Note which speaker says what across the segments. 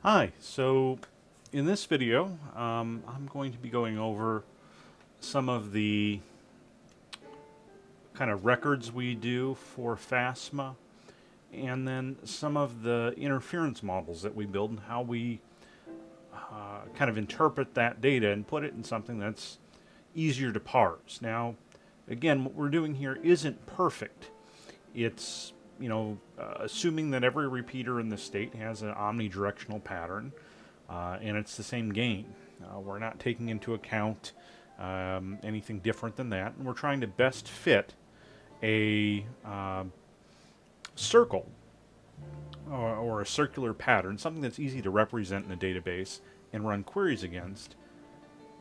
Speaker 1: Hi, so in this video, I'm going to be going over some of the kind of records we do for FASMA, and then some of the interference models that we build and how we kind of interpret that data and put it in something that's easier to parse. Now, again, what we're doing here isn't perfect. It's assuming that every repeater in the state has an omnidirectional pattern, and it's the same gain. We're not taking into account anything different than that, and we're trying to best fit a circle or a circular pattern, something that's easy to represent in a database and run queries against,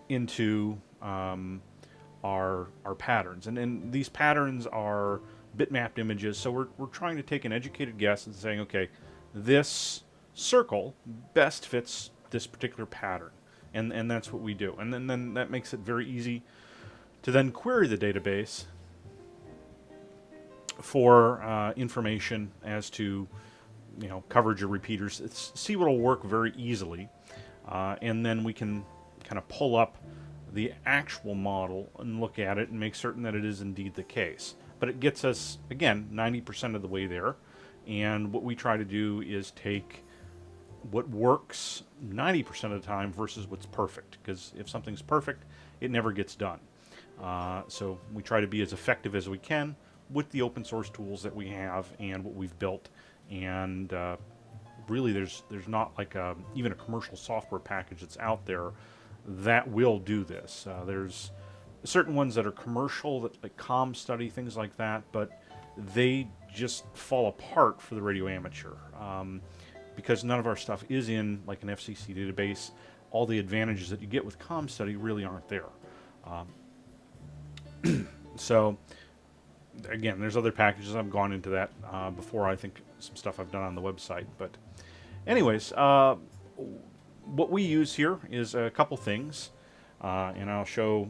Speaker 1: into our patterns. And these patterns are bitmapped images, so we're trying to take an educated guess and saying, okay, this circle best fits this particular pattern. And that's what we do. And then that makes it very easy to then query the database for information as to coverage of repeaters. See what'll work very easily, and then we can kind of pull up the actual model and look at it and make certain that it is indeed the case. But it gets us, again, 90% of the way there. And what we try to do is take what works 90% of the time versus what's perfect. Because if something's perfect, it never gets done. So we try to be as effective as we can with the open source tools that we have and what we've built. And really, there's not like even a commercial software package that's out there that will do this. There's certain ones that are commercial, that like ComStudy, things like that, but they just fall apart for the radio amateur because none of our stuff is in like an FCC database. All the advantages that you get with ComStudy really aren't there. So again, there's other packages. I've gone into that before. I think some stuff I've done on the website. But anyways, what we use here is a couple things, and I'll show.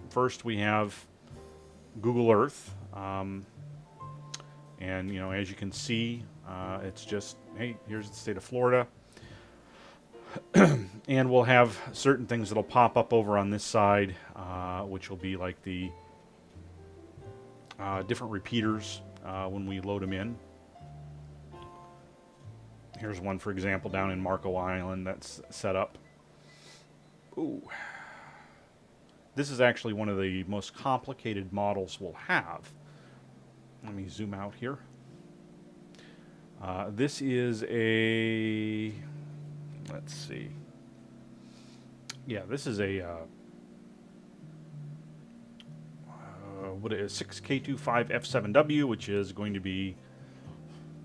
Speaker 1: First, we have Google Earth, and as you can see, it's just, hey, here's the state of Florida, and we'll have certain things that'll pop up over on this side, which will be like the different repeaters when we load them in. Here's one, for example, down in Marco Island that's set up. Ooh. This is actually one of the most complicated models we'll have. Let me zoom out here. This is a, let's see. Yeah, this is a, what is 6K25F7W, which is going to be,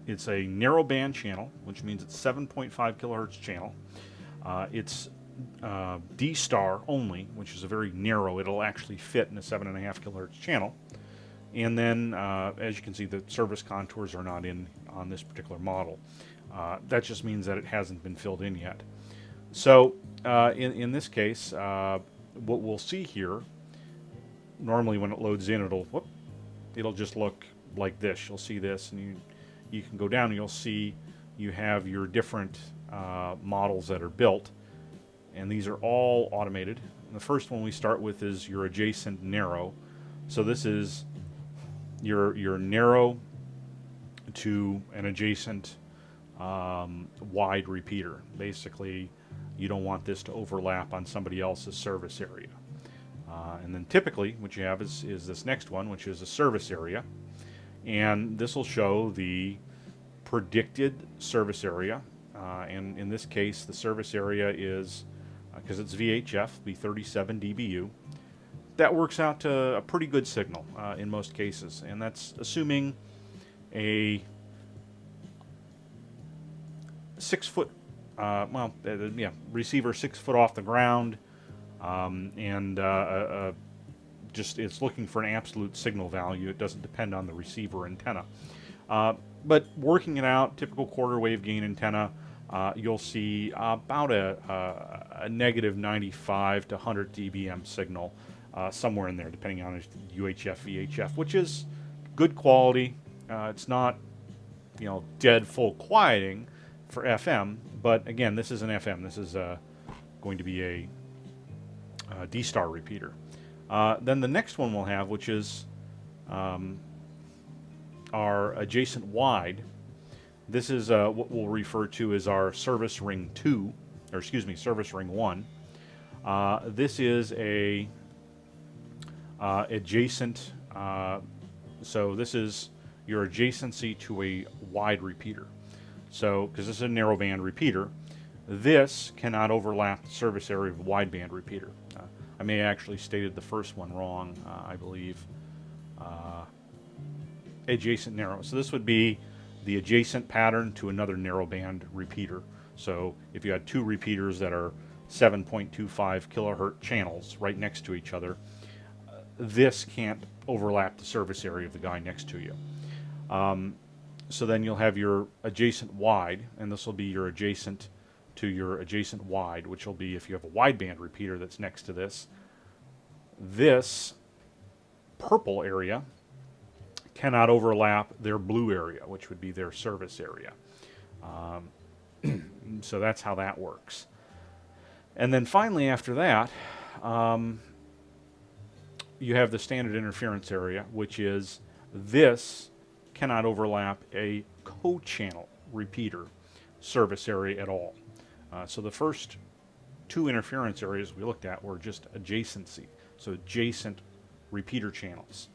Speaker 1: it's a narrow band channel, which means it's 7.5 kilohertz channel. It's D star only, which is a very narrow. It'll actually fit in a 7.5 kilohertz channel. And then, as you can see, the service contours are not in on this particular model. That just means that it hasn't been filled in yet. So, in this case, what we'll see here, normally when it loads in, it'll just look like this. You'll see this, and you can go down and you'll see you have your different models that are built. And these are all automated. And the first one we start with is your adjacent narrow. So this is your narrow to an adjacent wide repeater. Basically, you don't want this to overlap on somebody else's service area. And then typically what you have is this next one, which is a service area. And this will show the predicted service area. And in this case, the service area is, because it's VHF, be 37 dBu. That works out to a pretty good signal in most cases, and that's assuming a 6 foot, receiver 6 foot off the ground, and just it's looking for an absolute signal value. It doesn't depend on the receiver antenna. But working it out, typical quarter wave gain antenna, you'll see about a negative 95 to 100 dBm signal, somewhere in there, depending on UHF, VHF, which is good quality. It's not, dead full quieting for FM, But again, this is an FM. This is going to be a D-star repeater. Then the next one we'll have, which is our adjacent wide. This is what we'll refer to as our service ring 2, or excuse me, service ring 1. This is a adjacent, so this is your adjacency to a wide repeater. So, because this is a narrowband repeater, this cannot overlap the service area of a wideband repeater. I may have actually stated the first one wrong, I believe. Adjacent narrow. So this would be the adjacent pattern to another narrowband repeater. So if you had two repeaters that are 7.25 kilohertz channels right next to each other, this can't overlap the service area of the guy next to you. So then you'll have your adjacent wide, and this will be your adjacent to your adjacent wide, which will be if you have a wideband repeater that's next to this. This purple area cannot overlap their blue area, which would be their service area. So that's how that works. And then finally after that, you have the standard interference area, which is this cannot overlap a co-channel repeater service area at all. So the first two interference areas we looked at were just adjacency, so adjacent repeater channels.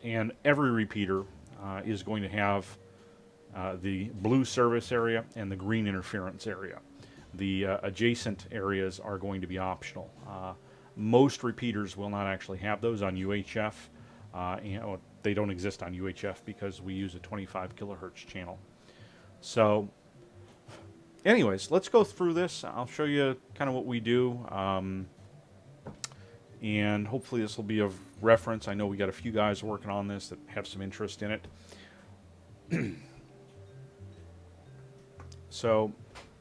Speaker 1: And every repeater is going to have the blue service area and the green interference area. The adjacent areas are going to be optional. Most repeaters will not actually have those on UHF. And they don't exist on UHF because we use a 25 kilohertz channel. So anyways, let's go through this. I'll show you kind of what we do. And hopefully this will be of reference. I know we got a few guys working on this that have some interest in it. So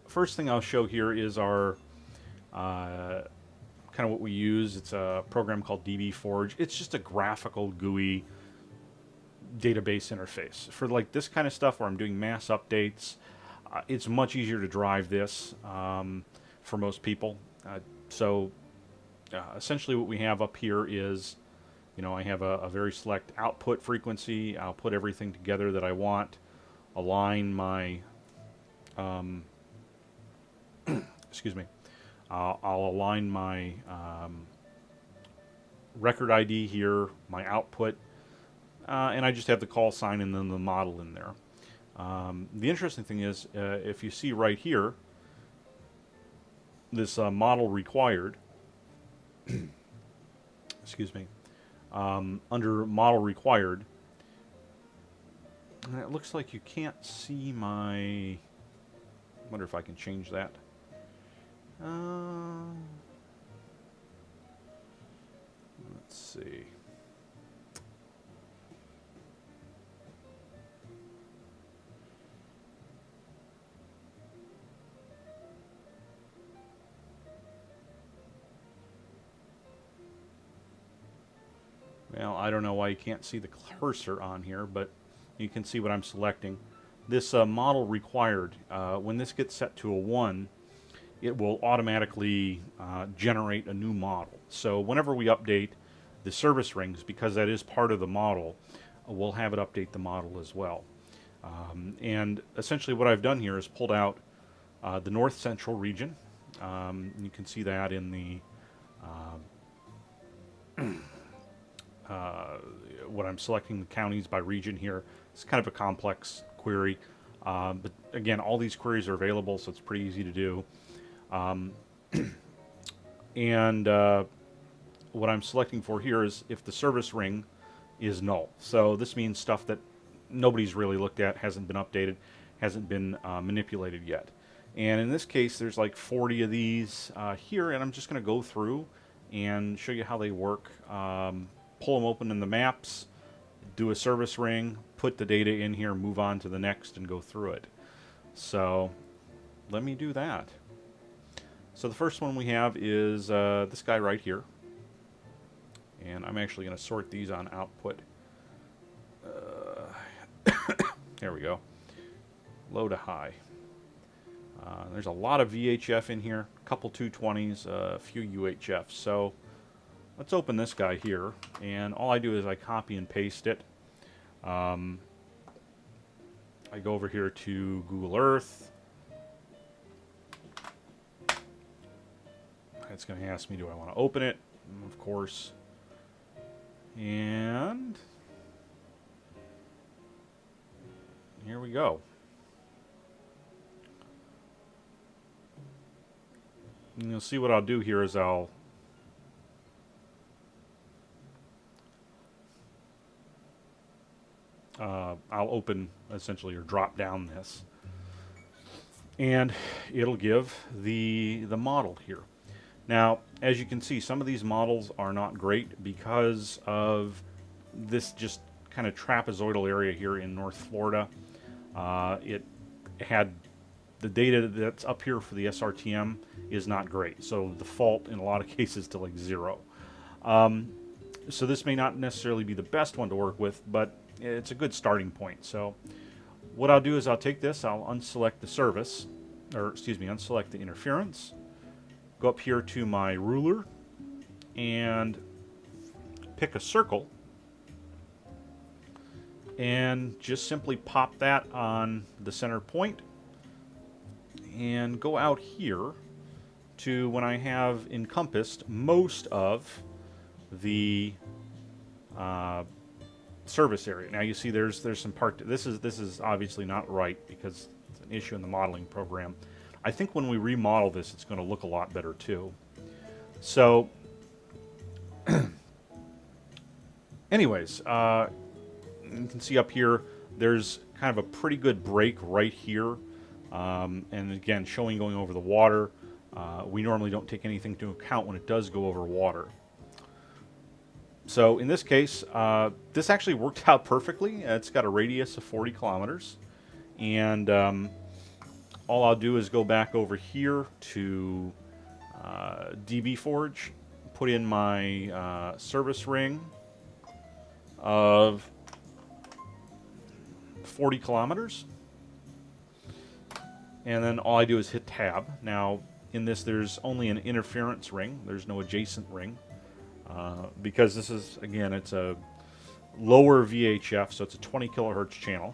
Speaker 1: first thing I'll show here is our kind of what we use. It's a program called DB Forge. It's just a graphical GUI database interface. For like this kind of stuff where I'm doing mass updates, it's much easier to drive this for most people. Essentially what we have up here is, you know, I have a very select output frequency. I'll put everything together that I want, align my, excuse me, I'll align my record ID here, my output, and I just have the call sign and then the model in there. The interesting thing is, if you see right here, this model required, excuse me, under model required, and it looks like you can't see my, I wonder if I can change that. Let's see. Well, I don't know why you can't see the cursor on here, but you can see what I'm selecting. This model required, when this gets set to a 1, it will automatically generate a new model. So whenever we update the service rings, because that is part of the model, we'll have it update the model as well. And essentially what I've done here is pulled out the north central region. You can see that in the what I'm selecting the counties by region here. It's kind of a complex query, but again, all these queries are available, so it's pretty easy to do. And what I'm selecting for here is if the service ring is null. So this means stuff that nobody's really looked at, hasn't been updated, hasn't been manipulated yet. And in this case, there's like 40 of these here, and I'm just going to go through and show you how they work. Pull them open in the maps, do a service ring, put the data in here, move on to the next, and go through it. So let me do that. So the first one we have is this guy right here. And I'm actually going to sort these on output. There we go. Low to high. There's a lot of VHF in here, a couple 220s, a few UHFs. So let's open this guy here, and all I do is I copy and paste it. I go over here to Google Earth. It's going to ask me, do I want to open it? And of course. And here we go. And you'll see what I'll do here is I'll open essentially or drop down this, and it'll give the model here. Now, as you can see, some of these models are not great because of this just kind of trapezoidal area here in North Florida. It had the data that's up here for the SRTM is not great, so the fault in a lot of cases to like 0. So this may not necessarily be the best one to work with, but it's a good starting point. So what I'll do is I'll take this, I'll unselect the service, or excuse me, unselect the interference, go up here to my ruler and pick a circle and just simply pop that on the center point and go out here to when I have encompassed most of the service area. Now you see there's some part, this is obviously not right because it's an issue in the modeling program. I think when we remodel this, it's going to look a lot better too. So, anyways, you can see up here, there's kind of a pretty good break right here. And again, showing going over the water. We normally don't take anything into account when it does go over water. So in this case, this actually worked out perfectly. It's got a radius of 40 kilometers. And all I'll do is go back over here to DB Forge, put in my service ring of 40 kilometers. And then all I do is hit tab. Now, in this, there's only an interference ring. There's no adjacent ring. Because this is, again, it's a lower VHF, so it's a 20 kilohertz channel.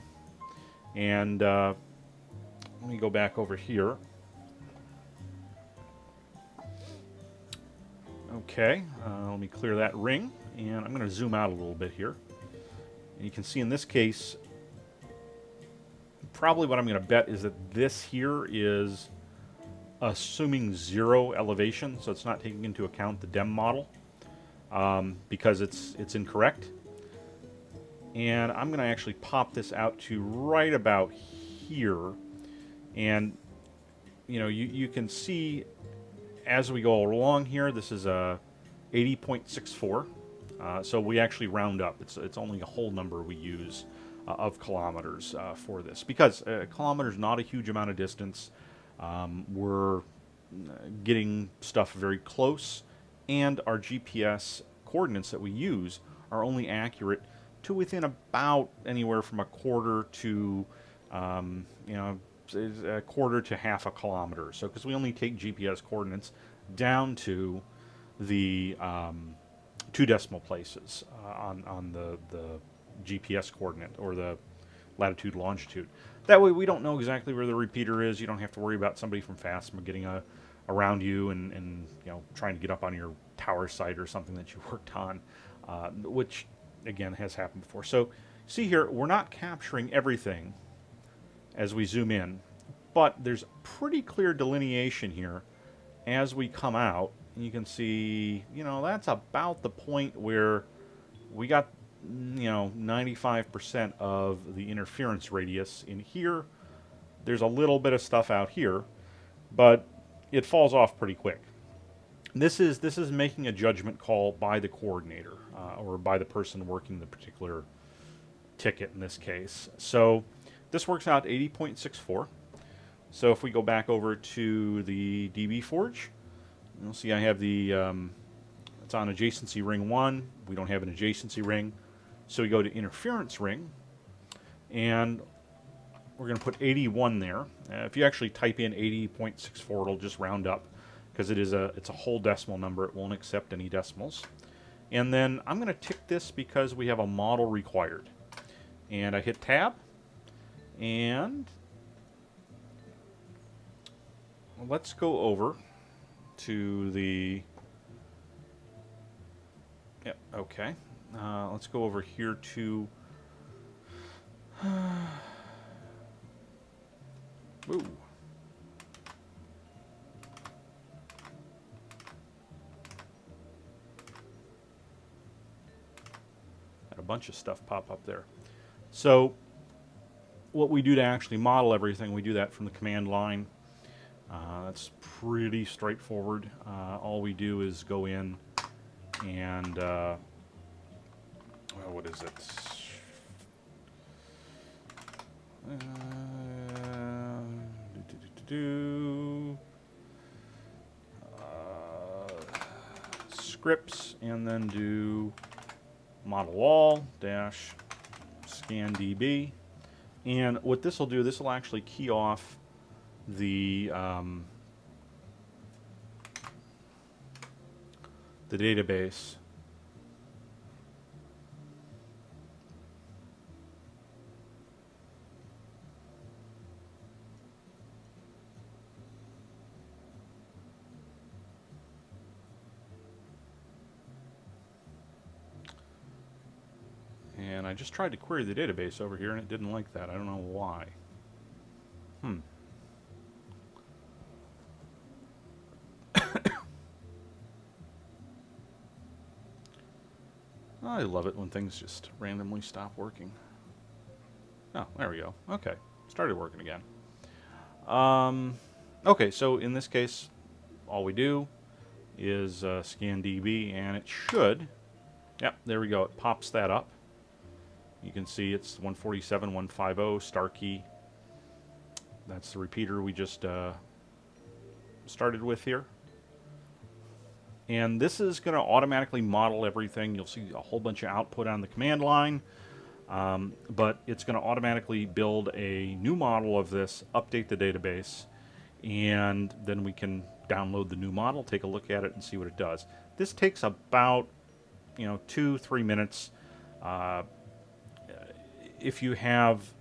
Speaker 1: And let me go back over here. Okay, let me clear that ring, and I'm going to zoom out a little bit here. And you can see in this case, probably what I'm going to bet is that this here is assuming 0 elevation, so it's not taking into account the DEM model, because it's incorrect. And I'm going to actually pop this out to right about here, and you know, you can see as we go along here, this is a 80.64, so we actually round up. It's only a whole number we use of kilometers for this, because a kilometer is not a huge amount of distance. We're getting stuff very close, and our GPS coordinates that we use are only accurate to within about anywhere from a quarter to a quarter to half a kilometer. So because we only take GPS coordinates down to the 2 decimal places on the GPS coordinate, or the latitude, longitude. That way we don't know exactly where the repeater is. You don't have to worry about somebody from FASMA getting around you and you know, trying to get up on your tower site or something that you worked on, which again has happened before. So see here, we're not capturing everything as we zoom in, but there's pretty clear delineation here as we come out. And you can see, you know, that's about the point where we got, you know, 95% of the interference radius in here. There's a little bit of stuff out here, but it falls off pretty quick. This is making a judgment call by the coordinator, or by the person working the particular ticket in this case. So this works out 80.64. So if we go back over to the DB Forge, you'll see I have the, it's on adjacency ring 1. We don't have an adjacency ring. So we go to interference ring, and we're going to put 81 there. If you actually type in 80.64, it'll just round up because it's a whole decimal number. It won't accept any decimals. And then I'm going to tick this because we have a model required. And I hit tab, and let's go over to the, yep, okay. Let's go over here to, ooh. Had a bunch of stuff pop up there. So what we do to actually model everything, we do that from the command line. That's pretty straightforward. All we do is go in and, well, what is it? Scripts, and then do model all dash scan DB. And what this will do, this will actually key off the database. And I just tried to query the database over here and it didn't like that. I don't know why. I love it when things just randomly stop working. Oh, there we go. Okay, started working again. Okay, so in this case, all we do is scan DB, and it should, yep, there we go. It pops that up. You can see it's 147, 150, star key. That's the repeater we just started with here. And this is going to automatically model everything. You'll see a whole bunch of output on the command line, but it's going to automatically build a new model of this, update the database, and then we can download the new model, take a look at it, and see what it does. This takes about 2-3 minutes. If you have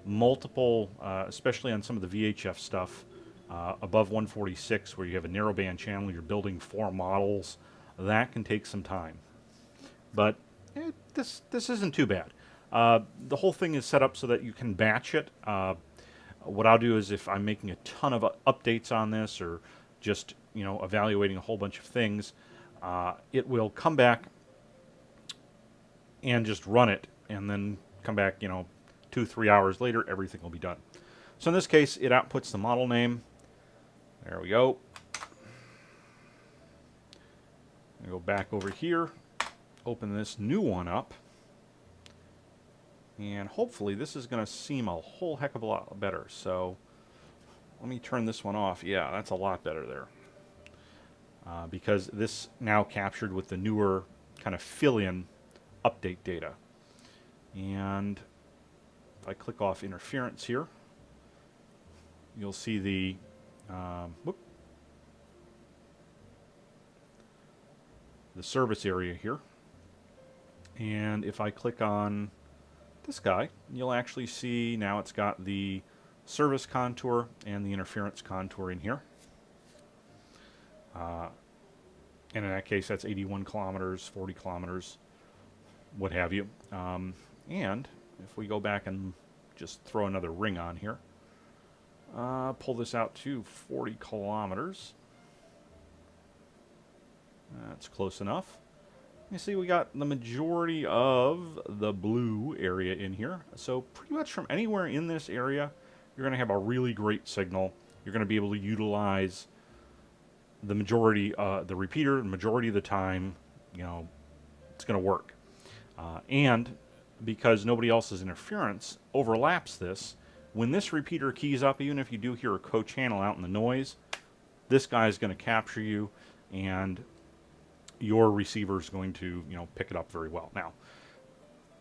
Speaker 1: multiple, especially on some of the VHF stuff, above 146, where you have a narrowband channel, you're building 4 models, that can take some time. But this isn't too bad. The whole thing is set up so that you can batch it. What I'll do is, if I'm making a ton of updates on this, or just evaluating a whole bunch of things, it will come back and just run it, and then come back 2-3 hours later, everything will be done. So in this case, it outputs the model name. There we go. I go back over here, open this new one up, and hopefully this is going to seem a whole heck of a lot better. So let me turn this one off. Yeah, that's a lot better there, because this now captured with the newer kind of fill-in update data. And if I click off interference here, you'll see the service area here. And if I click on this guy, you'll actually see now it's got the service contour and the interference contour in here. And in that case, that's 81 kilometers, 40 kilometers, what have you. And if we go back and just throw another ring on here, pull this out to 40 kilometers. That's close enough. You see we got the majority of the blue area in here. So pretty much from anywhere in this area, you're going to have a really great signal. You're going to be able to utilize the majority, the repeater, the majority of the time. It's going to work. And because nobody else's interference overlaps this, when this repeater keys up, even if you do hear a co-channel out in the noise, this guy is going to capture you, and your receiver is going to pick it up very well. Now,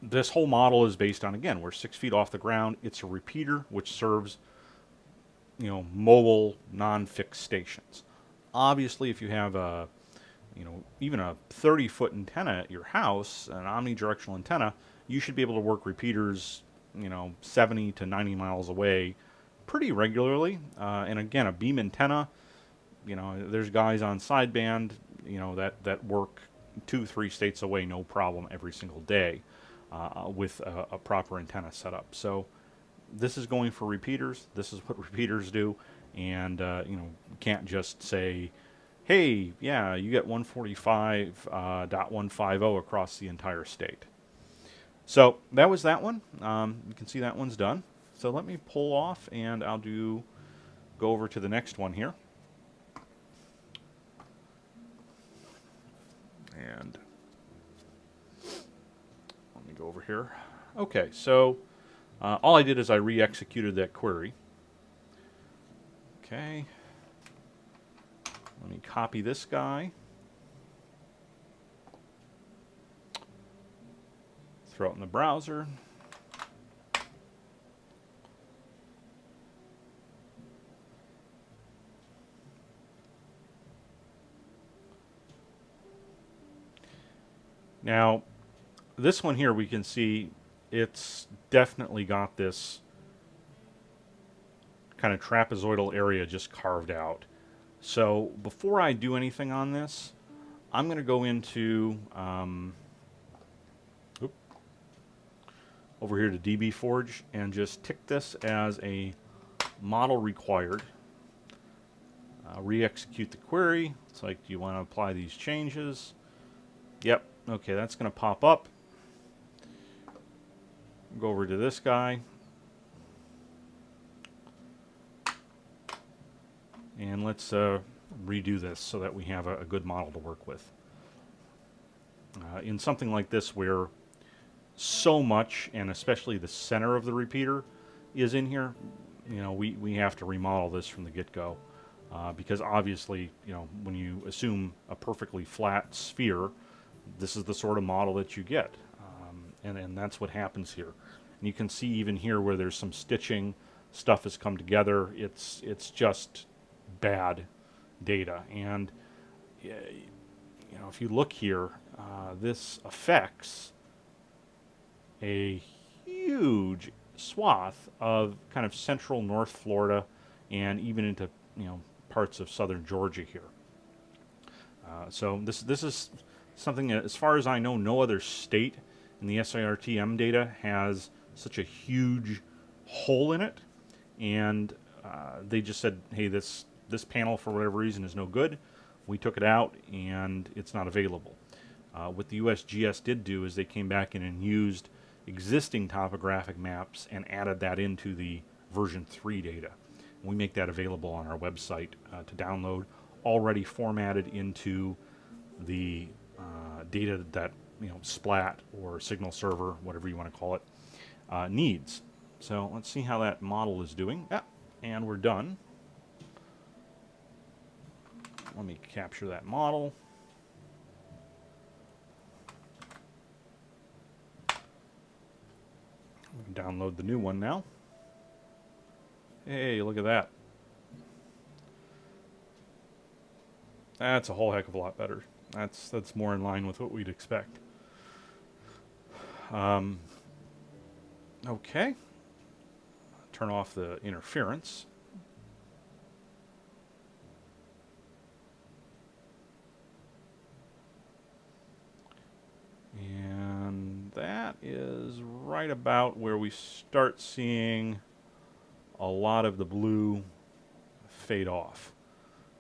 Speaker 1: this whole model is based on, again, we're 6 feet off the ground. It's a repeater which serves, mobile, non-fixed stations. Obviously, if you have a, even a 30-foot antenna at your house, an omnidirectional antenna, you should be able to work repeaters, 70 to 90 miles away pretty regularly. And again, a beam antenna, there's guys on sideband, that work 2-3 states away, no problem, every single day with a proper antenna setup. So this is going for repeaters. This is what repeaters do, and can't just say, "Hey, yeah, you get 145.150 across the entire state." So that was that one. You can see that one's done. So let me pull off, and I'll go over to the next one here. And let me go over here. Okay, so all I did is I re-executed that query. Okay. Let me copy this guy. Throw it in the browser. Now, this one here, we can see it's definitely got this kind of trapezoidal area just carved out. So before I do anything on this, I'm going to go into over here to dbforge and just tick this as a model required. Re-execute the query. It's like, do you want to apply these changes? Yep. Okay, that's going to pop up. Go over to this guy. And let's redo this so that we have a good model to work with. In something like this where so much, and especially the center of the repeater, is in here, we have to remodel this from the get-go. Because obviously, when you assume a perfectly flat sphere, this is the sort of model that you get. And that's what happens here. And you can see even here where there's some stitching, stuff has come together. It's just bad data. And if you look here, this affects a huge swath of kind of central North Florida and even into parts of southern Georgia here. So this is something that, as far as I know, no other state in the SIRTM data has such a huge hole in it. And they just said, hey, this panel for whatever reason is no good. We took it out and it's not available. What the USGS did do is they came back in and used existing topographic maps and added that into the version 3 data. We make that available on our website to download, already formatted into the data that Splat or Signal Server, whatever you want to call it, needs. So let's see how that model is doing. Yeah, and we're done. Let me capture that model. We can download the new one now. Hey, look at that. That's a whole heck of a lot better. That's more in line with what we'd expect. Okay. Turn off the interference. And that is right about where we start seeing a lot of the blue fade off.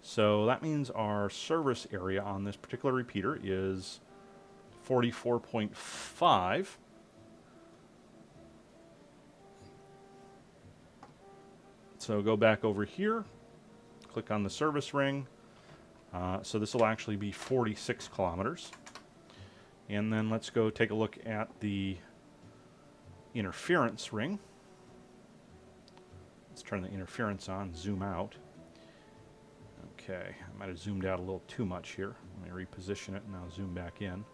Speaker 1: So that means our service area on this particular repeater is 44.5. So go back over here, click on the service ring. So this will actually be 46 kilometers. And then let's go take a look at the interference ring. Let's turn the interference on, zoom out. Okay, I might have zoomed out a little too much here. Let me reposition it and I'll zoom back in.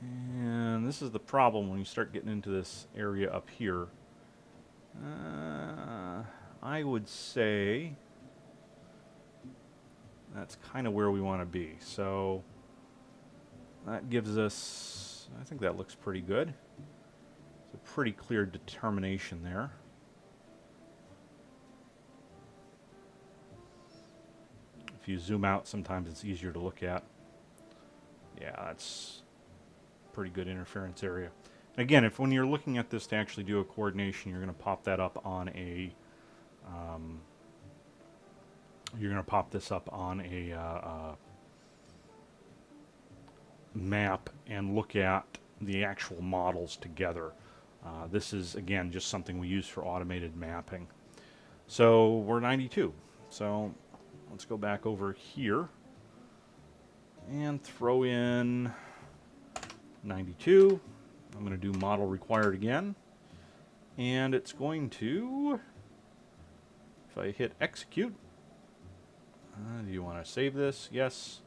Speaker 1: And this is the problem when you start getting into this area up here. I would say that's kind of where we want to be. So that gives us, I think that looks pretty good. It's a pretty clear determination there. If you zoom out, sometimes it's easier to look at. Yeah, that's pretty good interference area. And again, if when you're looking at this to actually do a coordination, you're going to pop that up on a map and look at the actual models together. This is, again, just something we use for automated mapping. So we're 92. So let's go back over here and throw in 92. I'm going to do model required again. And it's going to, if I hit execute, do you want to save this? Yes.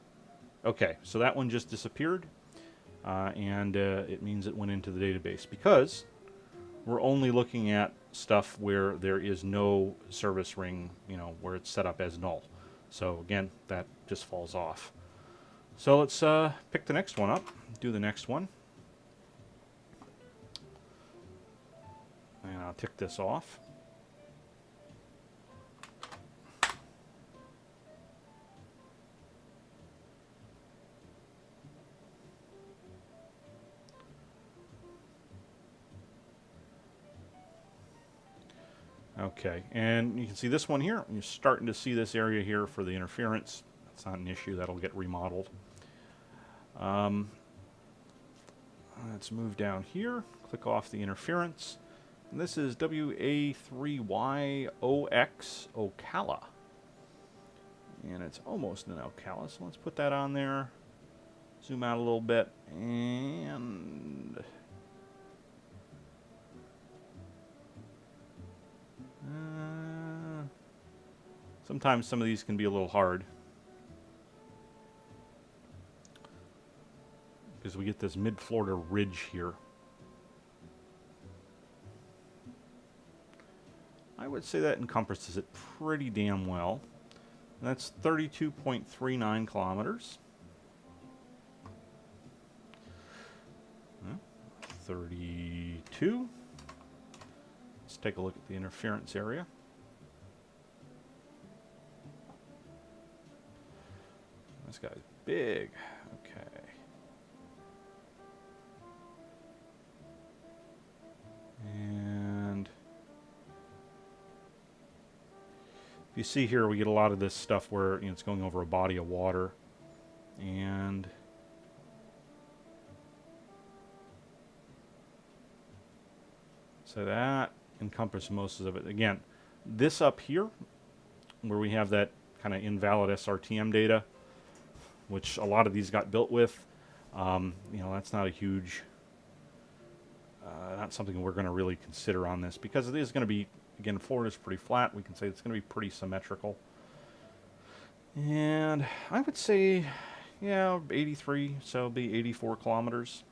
Speaker 1: Okay, so that one just disappeared. And it means it went into the database because we're only looking at stuff where there is no service ring, you know, where it's set up as null. So again, that just falls off. So let's pick the next one up, do the next one. And I'll tick this off. Okay, and you can see this one here. You're starting to see this area here for the interference. That's not an issue. That'll get remodeled. Let's move down here. Click off the interference. And this is WA3YOX Ocala. And it's almost an Ocala, so let's put that on there. Zoom out a little bit. And sometimes some of these can be a little hard because we get this mid-Florida ridge here. I would say that encompasses it pretty damn well. And that's 32.39 kilometers. 32. Let's take a look at the interference area. This guy's big. Okay. And if you see here, we get a lot of this stuff where, you know, it's going over a body of water. And so that encompasses most of it. Again, this up here, where we have that kind of invalid SRTM data, which a lot of these got built with, you know, that's not a huge, not something we're going to really consider on this because it is going to be, again, Florida's pretty flat. We can say it's going to be pretty symmetrical. And I would say, yeah, 83, so it'll be 84 kilometers.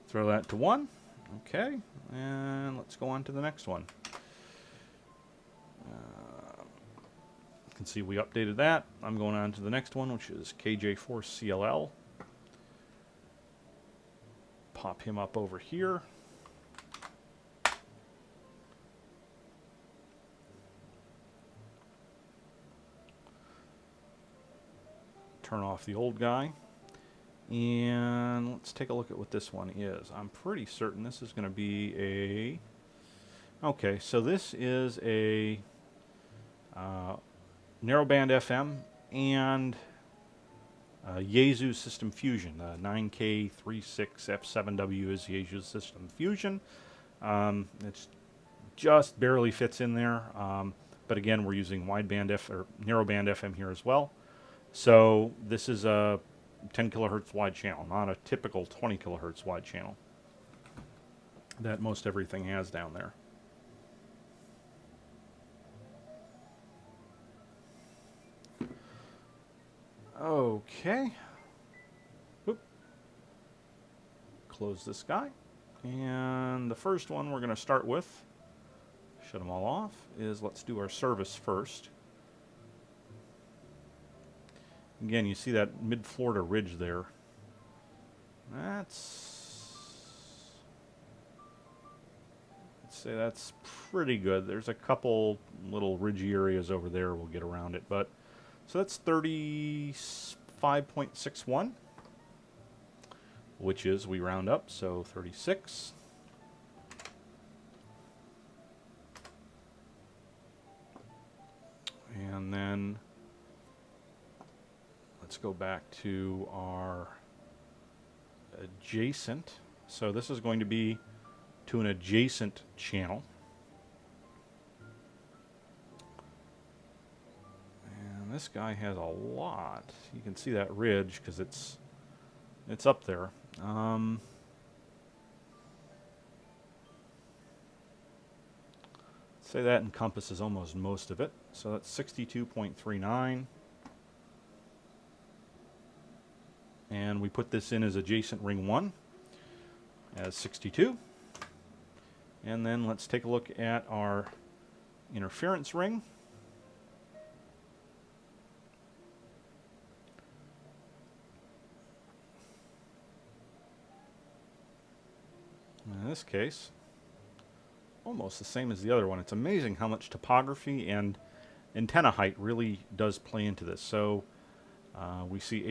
Speaker 1: Throw that to 1. Okay, and let's go on to the next one. You can see we updated that. I'm going on to the next one, which is KJ4CLL. Pop him up over here. Turn off the old guy. And let's take a look at what this one is. I'm pretty certain this is going to be a... Okay, so this is a narrowband FM and Yaesu System Fusion. 9K36F7W is Yaesu System Fusion. It's just barely fits in there. But again, we're using wideband or narrowband FM here as well. So this is a 10 kilohertz wide channel, not a typical 20 kilohertz wide channel that most everything has down there. Okay. close this guy. And the first one we're going to start with, shut them all off, is let's do our service first. Again, you see that mid-Florida ridge there. I'd say that's pretty good. There's a couple little ridgy areas over there we'll get around it, but so that's 35.61, which is, we round up, so 36. And then let's go back to our adjacent. So this is going to be to an adjacent channel. And this guy has a lot. You can see that ridge because it's up there. Say that encompasses almost most of it. So that's 62.39. And we put this in as adjacent ring 1 as 62. And then let's take a look at our interference ring. In this case, almost the same as the other one. It's amazing how much topography and antenna height really does play into this. So we see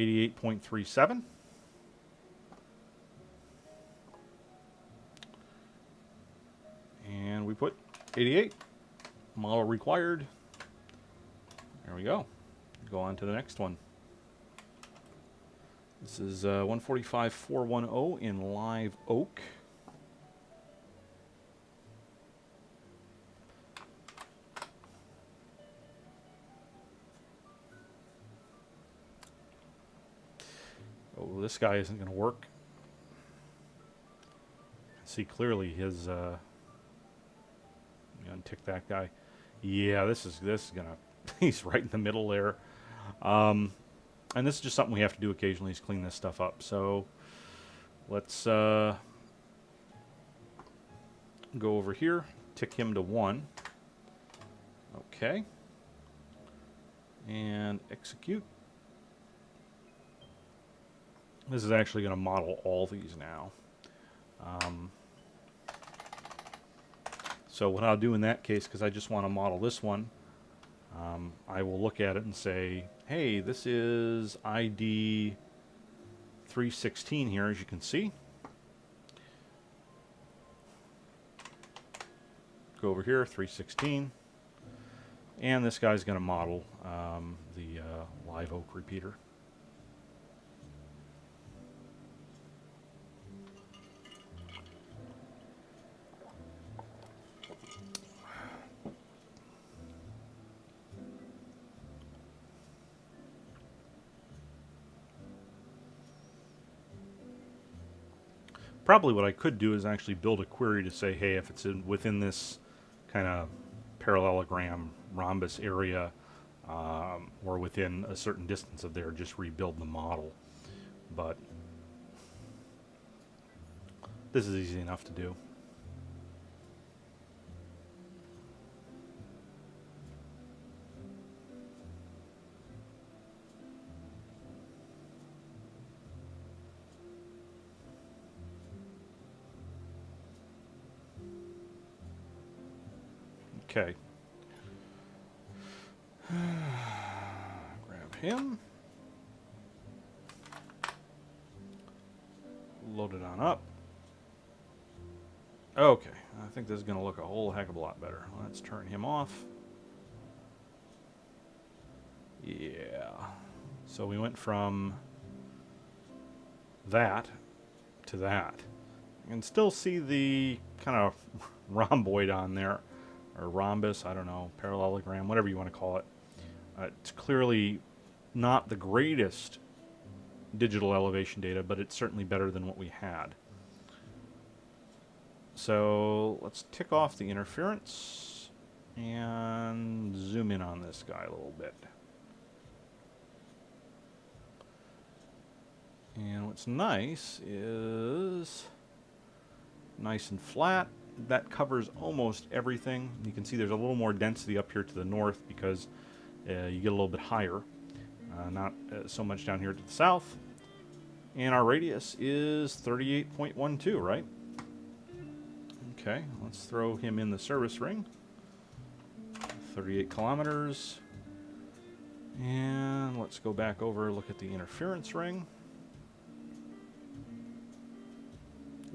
Speaker 1: 88.37. And we put 88. Model required. There we go. Go on to the next one. This is 145.410 in live oak. Oh, this guy isn't going to work. See clearly his. Untick that guy. Yeah, this is gonna. He's right in the middle there. And this is just something we have to do occasionally, is clean this stuff up. So let's go over here, tick him to 1. Okay. And execute. This is actually going to model all these now. So what I'll do in that case, because I just want to model this one, I will look at it and say, hey, this is ID 316 here, as you can see. Go over here, 316. And this guy's going to model the live oak repeater. Probably what I could do is actually build a query to say, hey, if it's within this kind of parallelogram rhombus area or within a certain distance of there, just rebuild the model. But this is easy enough to do. Okay. Grab him. Load it on up. Okay, I think this is going to look a whole heck of a lot better. Let's turn him off. Yeah. So we went from that to that. You can still see the kind of rhomboid on there. Or rhombus, I don't know, parallelogram, whatever you want to call it. It's clearly not the greatest digital elevation data, but it's certainly better than what we had. So let's tick off the interference and zoom in on this guy a little bit. And what's nice is nice and flat. That covers almost everything. You can see there's a little more density up here to the north because you get a little bit higher. Not so much down here to the south. And our radius is 38.12, right? Okay, let's throw him in the service ring. 38 kilometers. And let's go back over, look at the interference ring.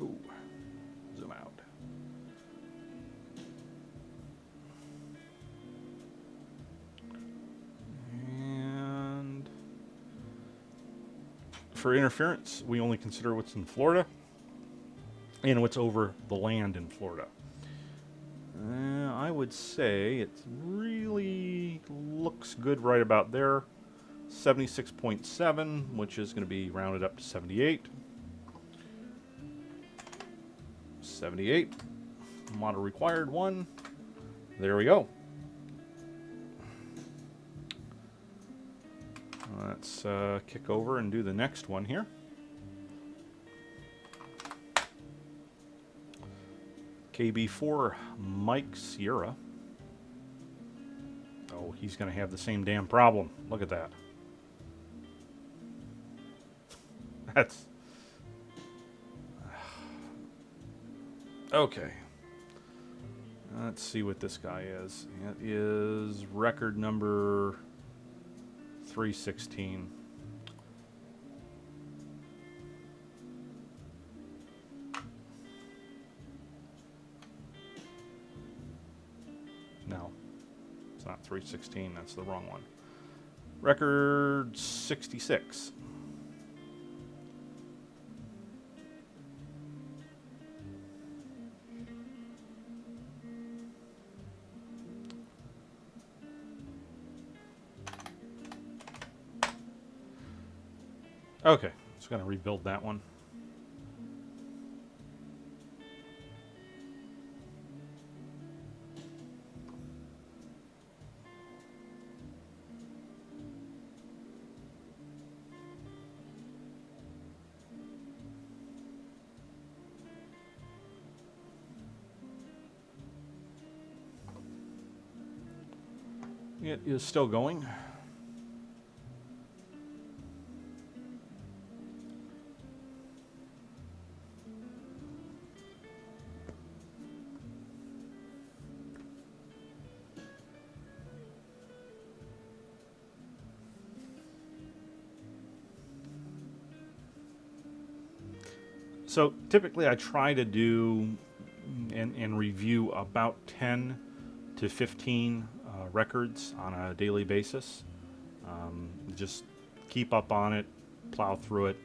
Speaker 1: Ooh, zoom out. And for interference, we only consider what's in Florida and what's over the land in Florida. I would say it really looks good right about there. 76.7, which is going to be rounded up to 78. 78. Model required 1. There we go. Let's kick over and do the next one here. KB4 Mike Sierra. Oh, he's going to have the same damn problem. Look at that. That's... Okay. Let's see what this guy is. It is record number 316. No, it's not 316. That's the wrong one. Record 66. Okay, just going to rebuild that one. It is still going. So typically I try to do and review about 10 to 15 records on a daily basis. Just keep up on it, plow through it.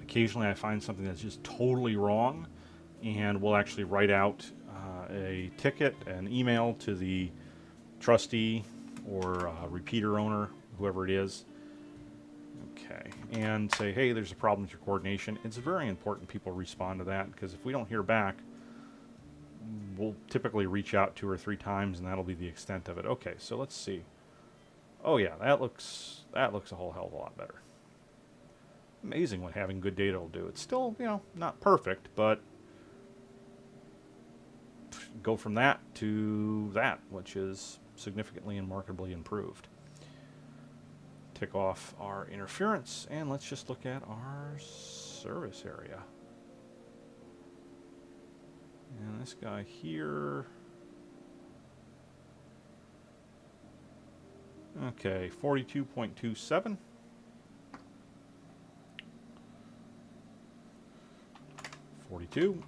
Speaker 1: Occasionally I find something that's just totally wrong, and we'll actually write out a ticket, an email to the trustee or repeater owner, whoever it is. Okay, and say, hey, there's a problem with your coordination. It's very important people respond to that, because if we don't hear back, we'll typically reach out 2 or 3 times, and that'll be the extent of it. Okay, so let's see. Oh yeah, that looks a whole hell of a lot better. Amazing what having good data will do. It's still, you know, not perfect, but go from that to that, which is significantly and markedly improved. Tick off our interference, and let's just look at our service area. And this guy here, okay, 42.27. 42.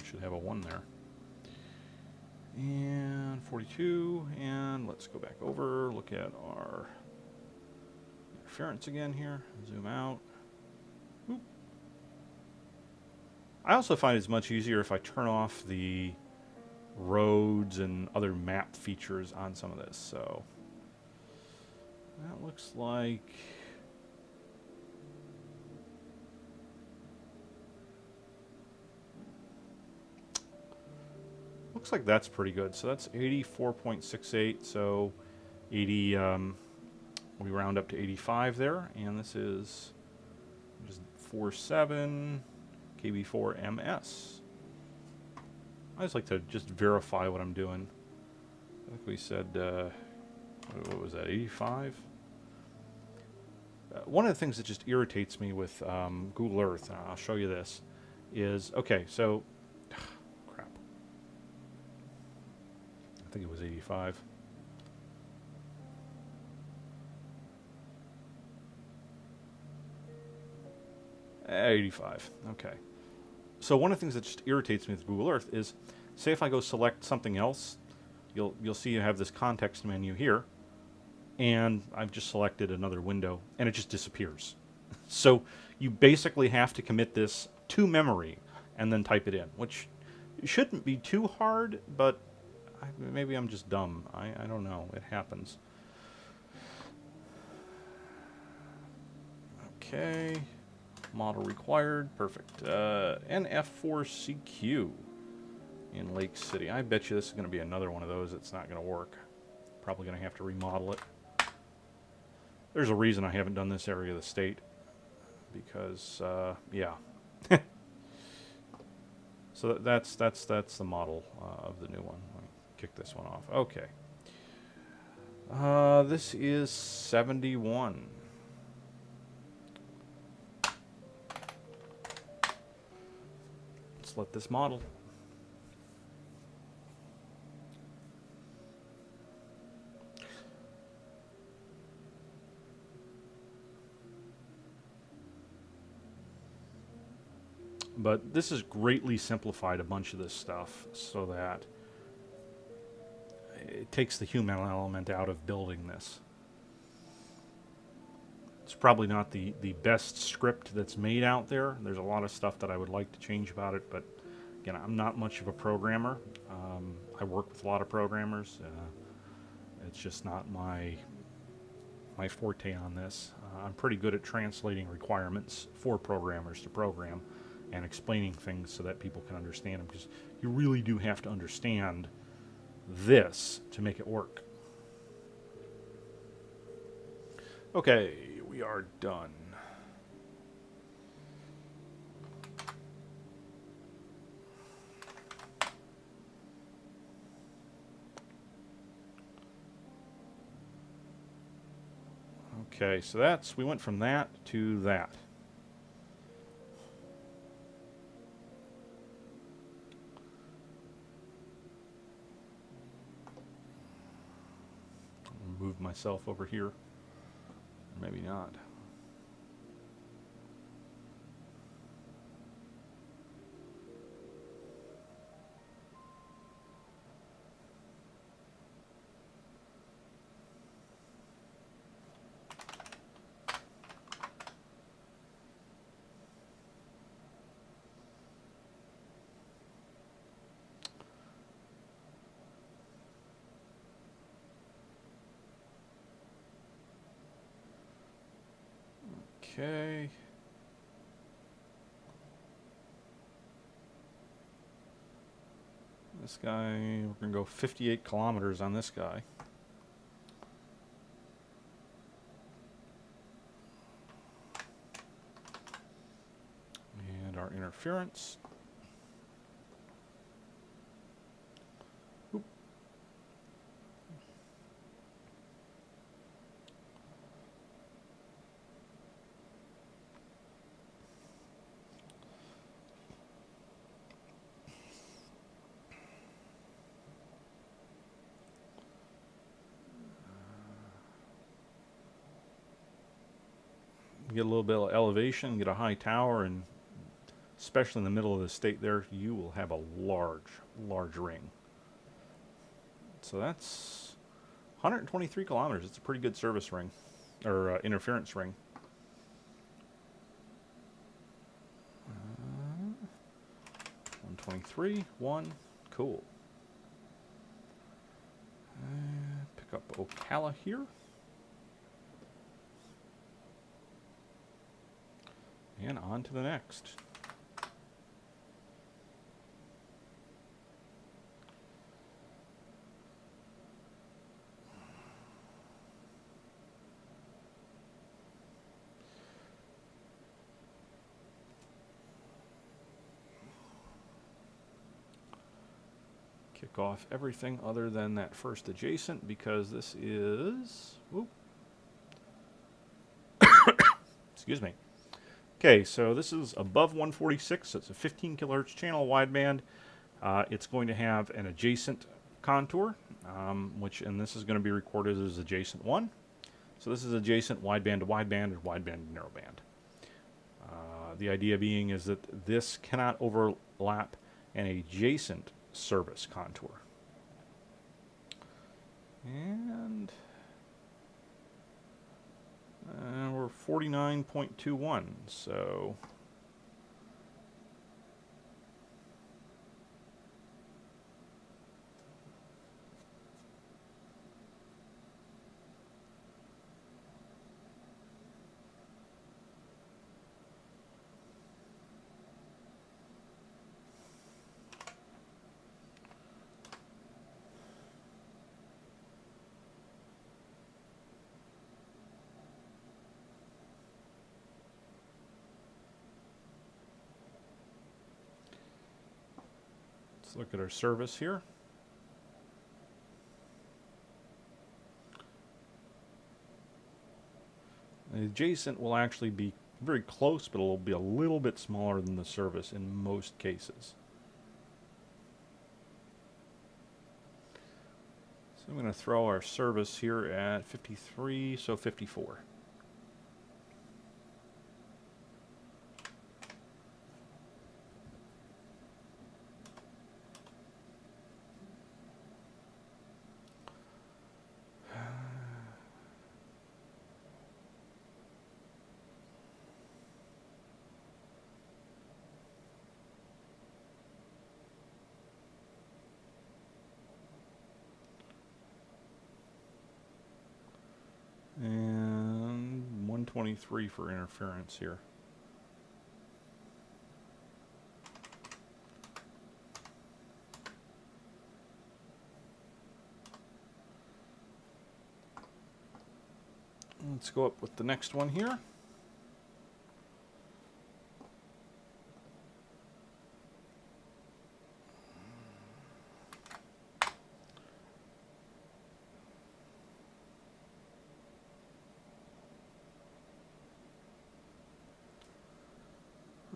Speaker 1: Should have a 1 there. And 42, and let's go back over, look at our interference again here, zoom out. Oop. I also find it's much easier if I turn off the roads and other map features on some of this. So that looks like that's pretty good. So that's 84.68, so 80 We round up to 85 there, and this is just 47 KB4MS. I just like to just verify what I'm doing. I think we said, what was that, 85? One of the things that just irritates me with Google Earth, and I'll show you this, is, okay, so, crap. I think it was 85. $85, okay. So one of the things that just irritates me with Google Earth is, say if I go select something else, you'll see you have this context menu here, and I've just selected another window, and it just disappears. So you basically have to commit this to memory and then type it in, which shouldn't be too hard, but maybe I'm just dumb. I don't know. It happens. Okay. Model required. Perfect. NF4CQ in Lake City. I bet you this is going to be another one of those that's not going to work. Probably going to have to remodel it. There's a reason I haven't done this area of the state. Because, yeah. So that's the model of the new one. Let me kick this one off. Okay. This is 71. Let's let this model. But this has greatly simplified a bunch of this stuff so that it takes the human element out of building this. It's probably not the best script that's made out there. There's a lot of stuff that I would like to change about it, but again, I'm not much of a programmer. I work with a lot of programmers. It's just not my forte on this. I'm pretty good at translating requirements for programmers to program and explaining things so that people can understand them, because you really do have to understand this to make it work. Okay, we are done. Okay, so we went from that to that. Move myself over here. Maybe not. Okay. This guy, we're going to go 58 kilometers on this guy. And our interference. Oop. Get a little bit of elevation, get a high tower, and especially in the middle of the state there, you will have a large ring. So that's 123 kilometers. It's a pretty good service ring, or interference ring. 123, 1, cool. Pick up Ocala here. And on to the next. kick off everything other than that first adjacent, because this is, whoop, excuse me. Okay, so this is above 146, so it's a 15 kilohertz channel wideband. It's going to have an adjacent contour, and this is going to be recorded as adjacent 1. So this is adjacent wideband to wideband or wideband to narrowband. The idea being is that this cannot overlap an adjacent service contour. And we're 49.21, so let's look at our service here. The adjacent will actually be very close, but it'll be a little bit smaller than the service in most cases. So I'm going to throw our service here at 53, so 54. And 123 for interference here. Let's go up with the next one here.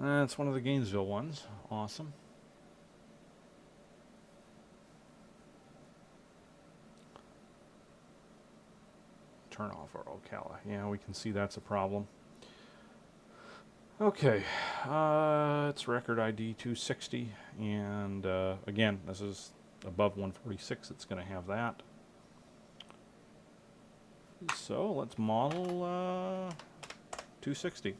Speaker 1: That's one of the Gainesville ones. Awesome. Turn off our Ocala. Yeah, we can see that's a problem. Okay, it's record ID 260, and again, this is above 146. It's going to have that. So let's model 260.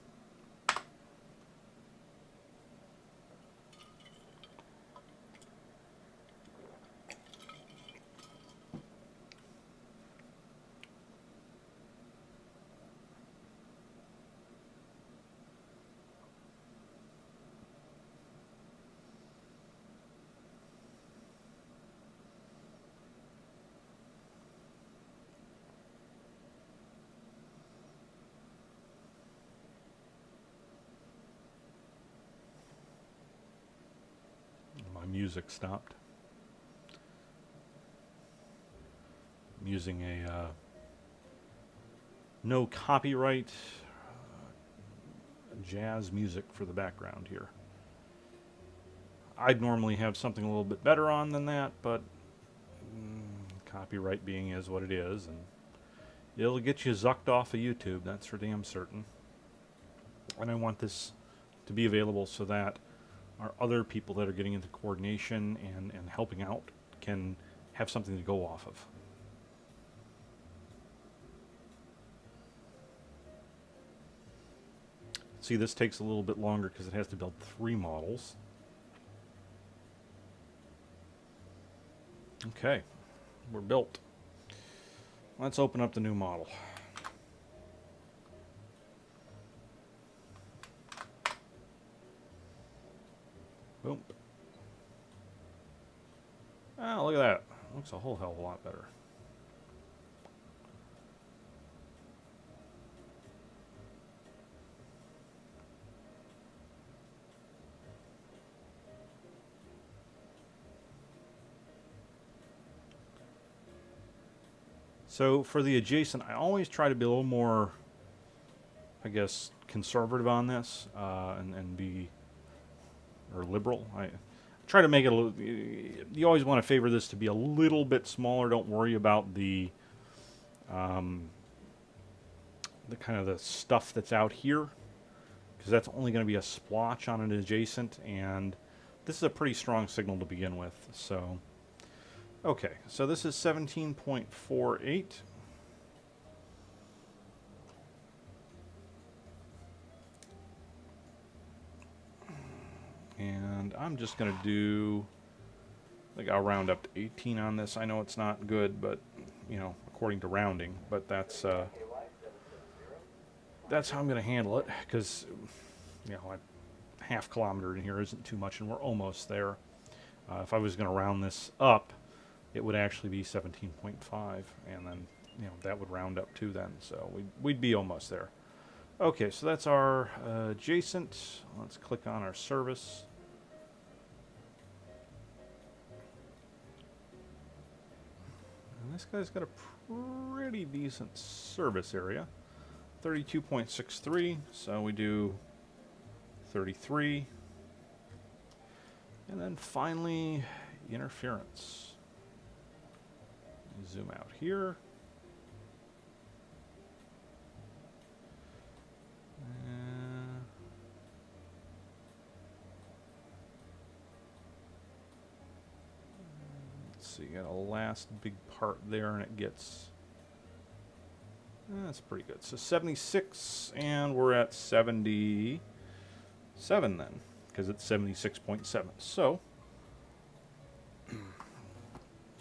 Speaker 1: Music stopped. I'm using a no copyright jazz music for the background here. I'd normally have something a little bit better on than that, but copyright being is what it is, and it'll get you zucked off of YouTube, that's for damn certain. And I want this to be available so that our other people that are getting into coordination and helping out can have something to go off of. See, this takes a little bit longer because it has to build 3 models. Okay, we're built. Let's open up the new model. Boom. Ah, look at that. Looks a whole hell of a lot better. So for the adjacent, I always try to be a little more, I guess, conservative on this and be, or liberal. I try to make it a little, you always want to favor this to be a little bit smaller. Don't worry about the kind of the stuff that's out here, because that's only going to be a splotch on an adjacent, and this is a pretty strong signal to begin with. So, okay, so this is 17.48. And I'm just going to do, like, I'll round up to 18 on this. I know it's not good, but, you know, according to rounding, but that's how I'm going to handle it, because, you know, a half kilometer in here isn't too much, and we're almost there. If I was going to round this up, it would actually be 17.5, and then, you know, that would round up too then, so we'd be almost there. Okay, so that's our adjacent. Let's click on our service. And this guy's got a pretty decent service area. 32.63, so we do 33. And then finally, interference. Zoom out here. Let's see, got a last big part there, and it gets, that's pretty good. So 76, and we're at 77 then, because it's 76.7. So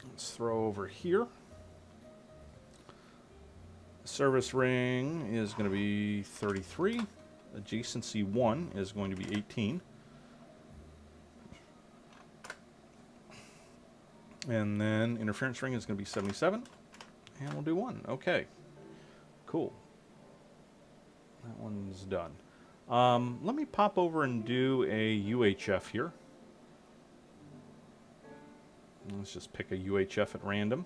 Speaker 1: let's throw over here. Service ring is going to be 33. Adjacency 1 is going to be 18. And then interference ring is going to be 77. And we'll do 1. Okay. Cool. That one's done. Let me pop over and do a UHF here. Let's just pick a UHF at random.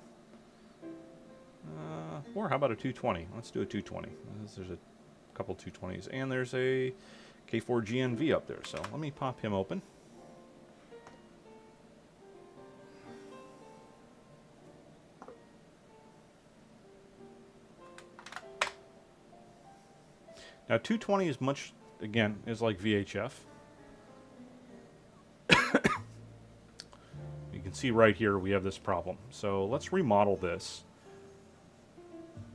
Speaker 1: Or how about a 220? Let's do a 220. There's a couple 220s. And there's a K4GNV up there. So let me pop him open. Now 220 is much, again, is like VHF. You can see right here we have this problem. So let's remodel this.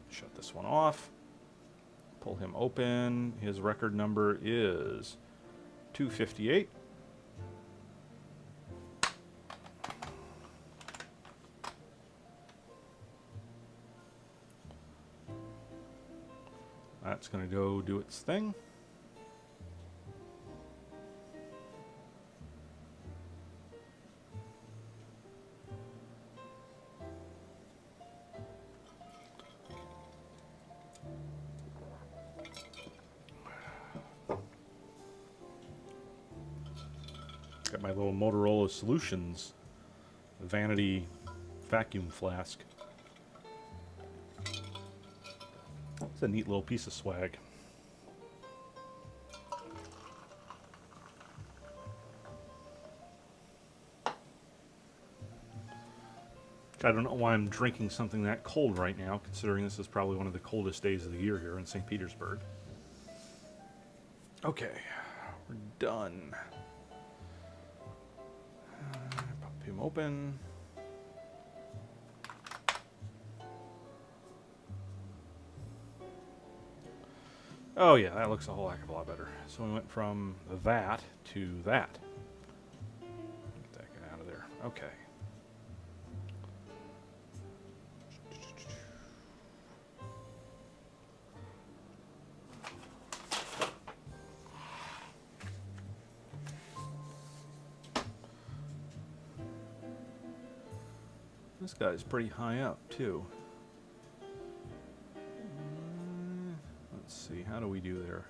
Speaker 1: Shut this one off. Pull him open. His record number is 258. That's going to go do its thing. Got my little Motorola Solutions vanity vacuum flask. It's a neat little piece of swag. I don't know why I'm drinking something that cold right now, considering this is probably one of the coldest days of the year here in St. Petersburg. Okay, we're done. Pop him open. Oh yeah, that looks a whole heck of a lot better. So we went from that to that. Get that guy out of there. Okay. This guy's pretty high up too. Let's see, how do we do there?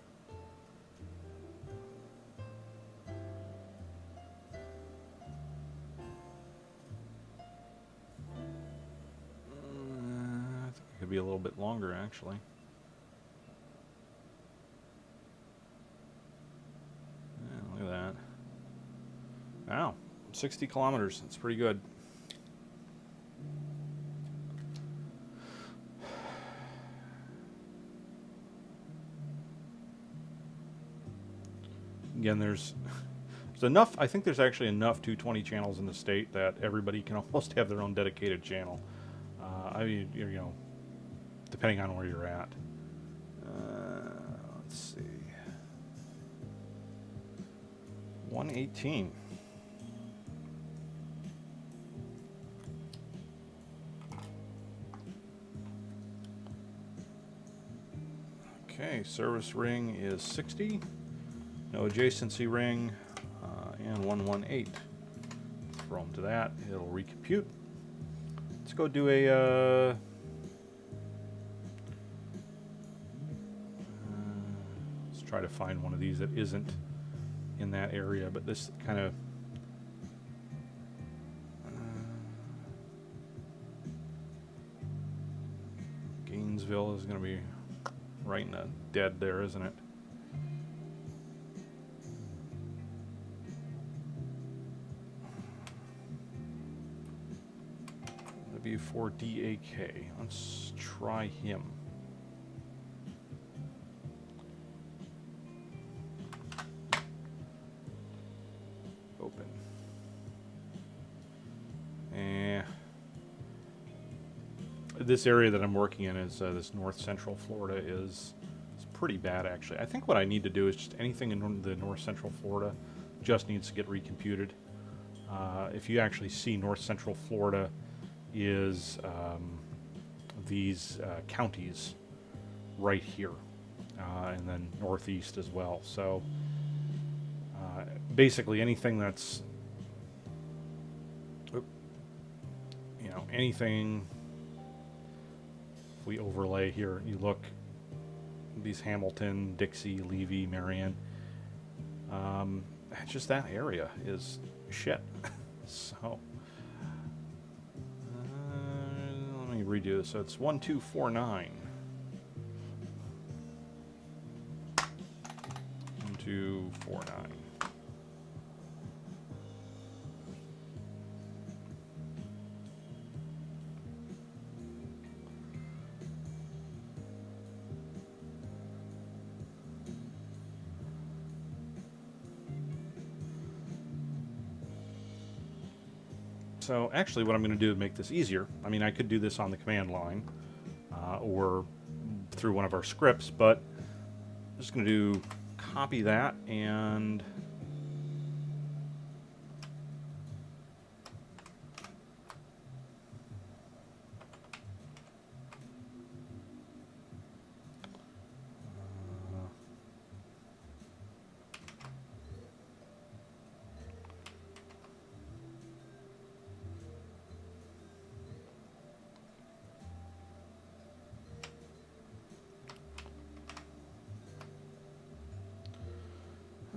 Speaker 1: I think I could be a little bit longer, actually. Yeah, look at that. Wow, 60 kilometers. That's pretty good. Again, there's enough. I think there's actually enough 220 channels in the state that everybody can almost have their own dedicated channel. I mean, you know, depending on where you're at. Let's see. 118. Okay, service ring is 60. No adjacency ring, and 118. Throw them to that. It'll recompute. Let's go do a... let's try to find one of these that isn't in that area, but this kind of... Gainesville is going to be right in the dead there, isn't it? W4DAK. Let's try him. Open. This area that I'm working in is this north central Florida is pretty bad, actually. I think what I need to do is just anything in the north central Florida just needs to get recomputed. If you actually see north central Florida is these counties right here, and then northeast as well. So basically anything that's, you know, anything, if we overlay here, you look, these Hamilton, Dixie, Levy, Marion, just that area is shit. So let me redo this. So it's 1249. 1249. So actually what I'm going to do to make this easier, I mean, I could do this on the command line or through one of our scripts, but I'm just going to do copy that and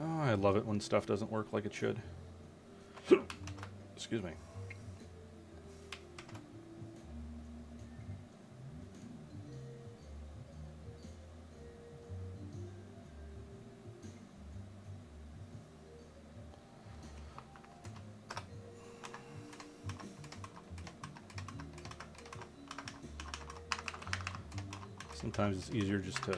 Speaker 1: oh, I love it when stuff doesn't work like it should. Excuse me. Sometimes it's easier just to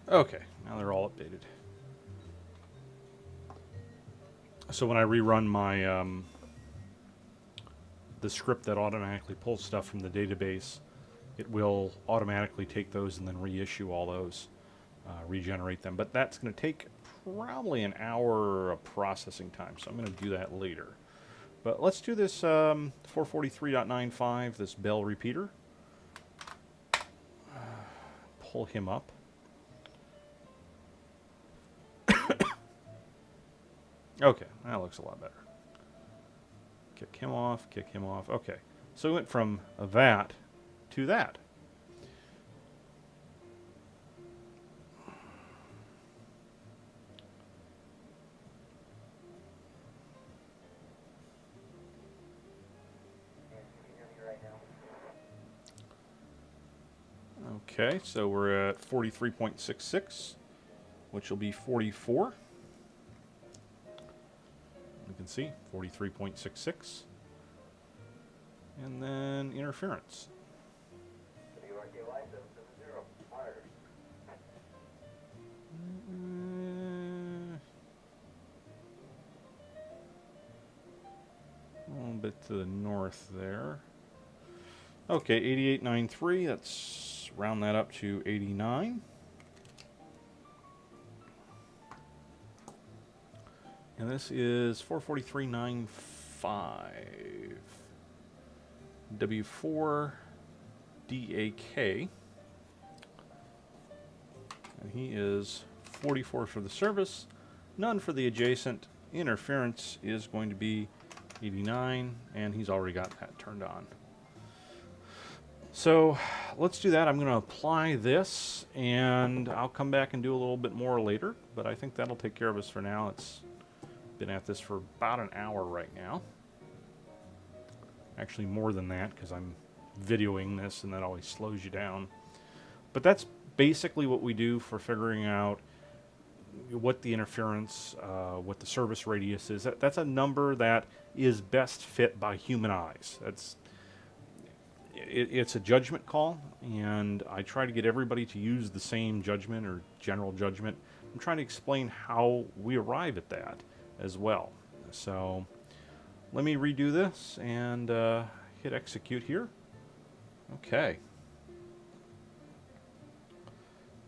Speaker 1: okay, now they're all updated. So when I rerun my the script that automatically pulls stuff from the database, it will automatically take those and then reissue all those, regenerate them. But that's going to take probably an hour of processing time, so I'm going to do that later. But let's do this 443.95, this bell repeater. Pull him up. Okay, that looks a lot better. Kick him off, kick him off. Okay, so we went from that to that. Okay, so we're at 43.66, which will be 44. You can see 43.66. And then interference. A little bit to the north there. Okay, 88.93. Let's round that up to 89. And this is 443.95. W4 DAK. And he is 44 for the service, none for the adjacent. Interference is going to be 89, and he's already got that turned on. So let's do that. I'm going to apply this, and I'll come back and do a little bit more later, but I think that'll take care of us for now. It's been at this for about an hour right now. Actually more than that, because I'm videoing this, and that always slows you down. But that's basically what we do for figuring out what the interference, what the service radius is. That's a number that is best fit by human eyes. It's a judgment call, and I try to get everybody to use the same judgment or general judgment. I'm trying to explain how we arrive at that as well. So let me redo this and hit execute here. Okay.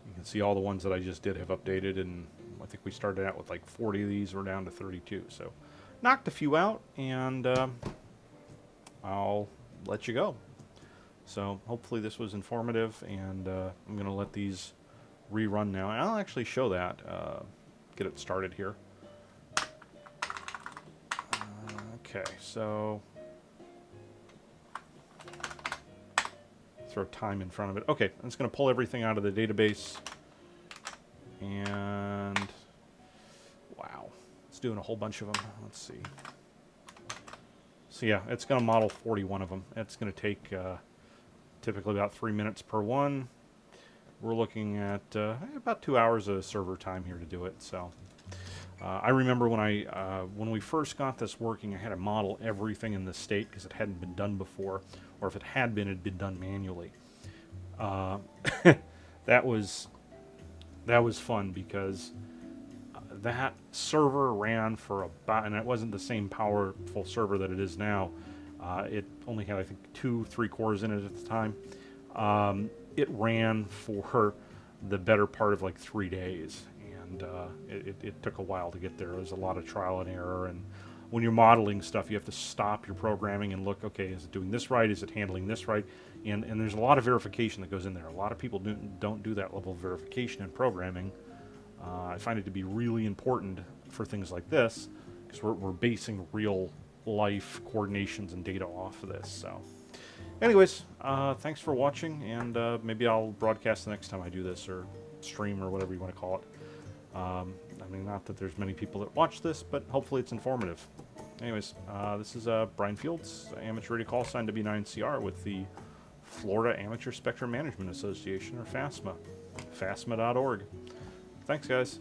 Speaker 1: You can see all the ones that I just did have updated, and I think we started out with like 40 of these. We're down to 32. So knocked a few out, and I'll let you go. So hopefully this was informative, and I'm going to let these rerun now. And I'll actually show that, get it started here. Okay, so throw time in front of it. Okay, I'm just going to pull everything out of the database. And wow, it's doing a whole bunch of them. Let's see. So yeah, it's going to model 41 of them. It's going to take typically about 3 minutes per one. We're looking at about 2 hours of server time here to do it. So I remember when we first got this working, I had to model everything in the state because it hadn't been done before, or if it had been, it'd been done manually. That was fun because that server ran for about, and it wasn't the same powerful server that it is now. It only had, I think, 2-3 cores in it at the time. It ran for the better part of like 3 days, and it took a while to get there. There was a lot of trial and error, and when you're modeling stuff, you have to stop your programming and look, okay, is it doing this right? Is it handling this right? And there's a lot of verification that goes in there. A lot of people don't do that level of verification in programming. I find it to be really important for things like this, because we're basing real life coordinations and data off of this. So anyways, thanks for watching, and maybe I'll broadcast the next time I do this, or stream, or whatever you want to call it. I mean, not that there's many people that watch this, but hopefully it's informative. Anyways, this is Brian Fields, Amateur Radio Call Sign W9CR with the Florida Amateur Spectrum Management Association, or FASMA, fasma.org. Thanks, guys.